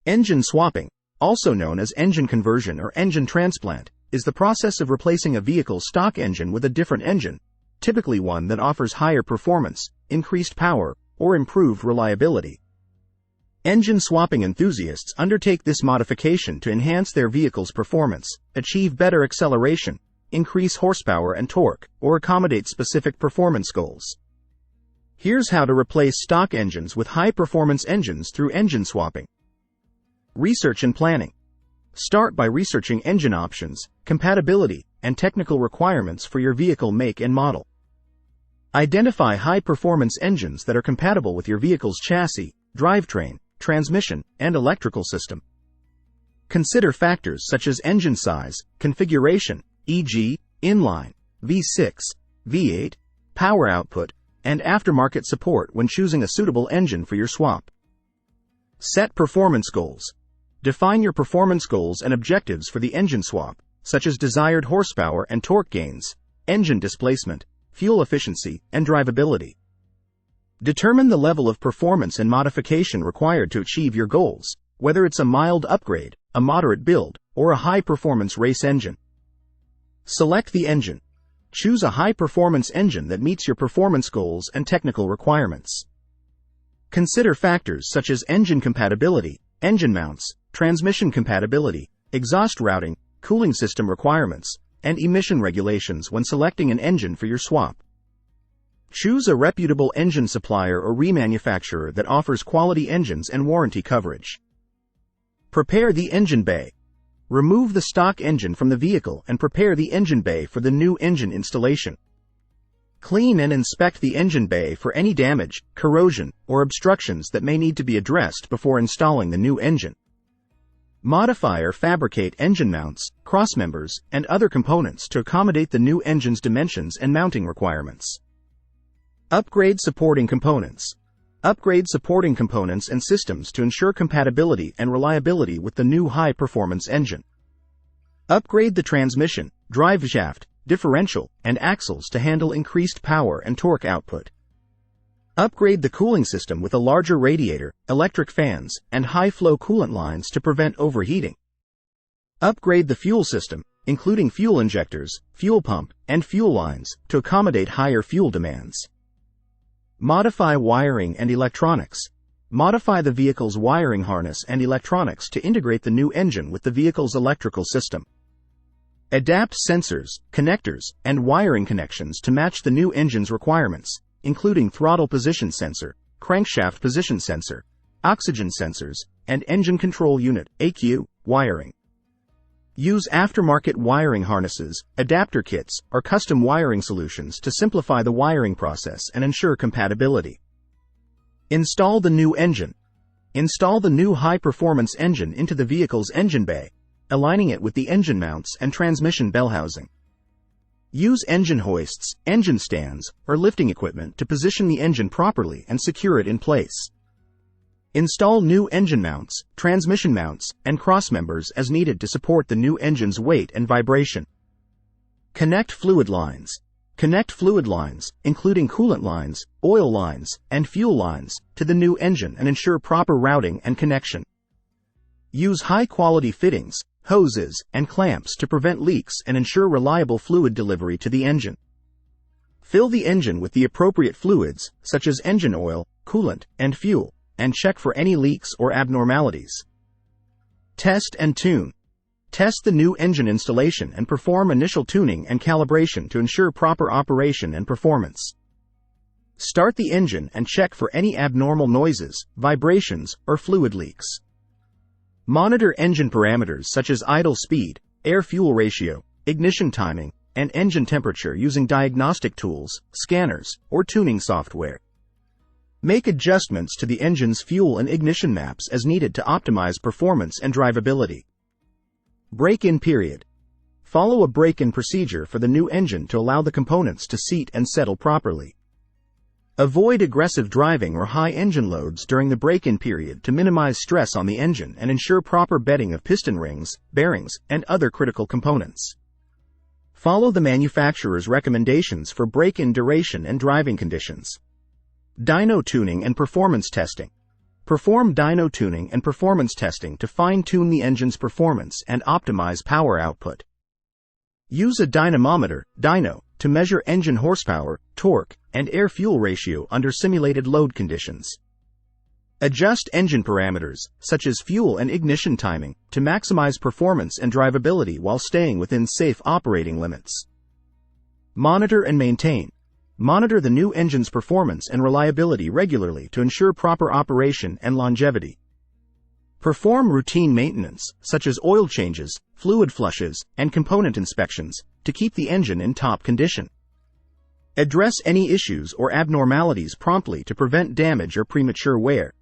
Engine swapping, also known as engine conversion or engine transplant, is the process of replacing a vehicle's stock engine with a different engine, typically one that offers higher performance, increased power, or improved reliability. Engine swapping enthusiasts undertake this modification to enhance their vehicle's performance, achieve better acceleration, increase horsepower and torque, or accommodate specific performance goals. Here's how to replace stock engines with high-performance engines through engine swapping. Research and planning. Start by researching engine options, compatibility, and technical requirements for your vehicle make and model. Identify high-performance engines that are compatible with your vehicle's chassis, drivetrain, transmission, and electrical system. Consider factors such as engine size, configuration, e.g., inline, V6, V8, power output, and aftermarket support when choosing a suitable engine for your swap. Set performance goals. Define your performance goals and objectives for the engine swap, such as desired horsepower and torque gains, engine displacement, fuel efficiency, and drivability. Determine the level of performance and modification required to achieve your goals, whether it's a mild upgrade, a moderate build, or a high-performance race engine. Select the engine. Choose a high-performance engine that meets your performance goals and technical requirements. Consider factors such as engine compatibility, engine mounts, transmission compatibility, exhaust routing, cooling system requirements, and emission regulations when selecting an engine for your swap. Choose a reputable engine supplier or remanufacturer that offers quality engines and warranty coverage. Prepare the engine bay. Remove the stock engine from the vehicle and prepare the engine bay for the new engine installation. Clean and inspect the engine bay for any damage, corrosion, or obstructions that may need to be addressed before installing the new engine. Modify or fabricate engine mounts, crossmembers, and other components to accommodate the new engine's dimensions and mounting requirements. Upgrade supporting components. Upgrade supporting components and systems to ensure compatibility and reliability with the new high-performance engine. Upgrade the transmission, drive shaft, differential, and axles to handle increased power and torque output. Upgrade the cooling system with a larger radiator, electric fans, and high-flow coolant lines to prevent overheating. Upgrade the fuel system, including fuel injectors, fuel pump, and fuel lines, to accommodate higher fuel demands. Modify wiring and electronics. Modify the vehicle's wiring harness and electronics to integrate the new engine with the vehicle's electrical system. Adapt sensors, connectors, and wiring connections to match the new engine's requirements, including throttle position sensor, crankshaft position sensor, oxygen sensors, and engine control unit (ECU) wiring. Use aftermarket wiring harnesses, adapter kits, or custom wiring solutions to simplify the wiring process and ensure compatibility. Install the new engine. Install the new high-performance engine into the vehicle's engine bay, aligning it with the engine mounts and transmission bell housing. Use engine hoists, engine stands, or lifting equipment to position the engine properly and secure it in place. Install new engine mounts, transmission mounts, and crossmembers as needed to support the new engine's weight and vibration. Connect fluid lines. Connect fluid lines, including coolant lines, oil lines, and fuel lines, to the new engine and ensure proper routing and connection. Use high-quality fittings, hoses, and clamps to prevent leaks and ensure reliable fluid delivery to the engine. Fill the engine with the appropriate fluids, such as engine oil, coolant, and fuel, and check for any leaks or abnormalities. Test and tune. Test the new engine installation and perform initial tuning and calibration to ensure proper operation and performance. Start the engine and check for any abnormal noises, vibrations, or fluid leaks. Monitor engine parameters such as idle speed, air-fuel ratio, ignition timing, and engine temperature using diagnostic tools, scanners, or tuning software. Make adjustments to the engine's fuel and ignition maps as needed to optimize performance and drivability. Break-in period. Follow a break-in procedure for the new engine to allow the components to seat and settle properly. Avoid aggressive driving or high engine loads during the break-in period to minimize stress on the engine and ensure proper bedding of piston rings, bearings, and other critical components. Follow the manufacturer's recommendations for break-in duration and driving conditions. Dyno tuning and performance testing. Perform dyno tuning and performance testing to fine-tune the engine's performance and optimize power output. Use a dynamometer, dyno, to measure engine horsepower, torque, and air-fuel ratio under simulated load conditions. Adjust engine parameters, such as fuel and ignition timing, to maximize performance and drivability while staying within safe operating limits. Monitor and maintain. Monitor the new engine's performance and reliability regularly to ensure proper operation and longevity. Perform routine maintenance, such as oil changes, fluid flushes, and component inspections, to keep the engine in top condition. Address any issues or abnormalities promptly to prevent damage or premature wear.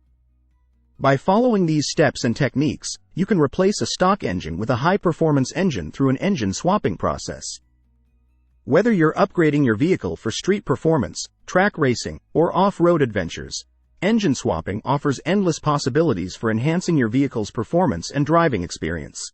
By following these steps and techniques, you can replace a stock engine with a high-performance engine through an engine swapping process. Whether you're upgrading your vehicle for street performance, track racing, or off-road adventures, engine swapping offers endless possibilities for enhancing your vehicle's performance and driving experience.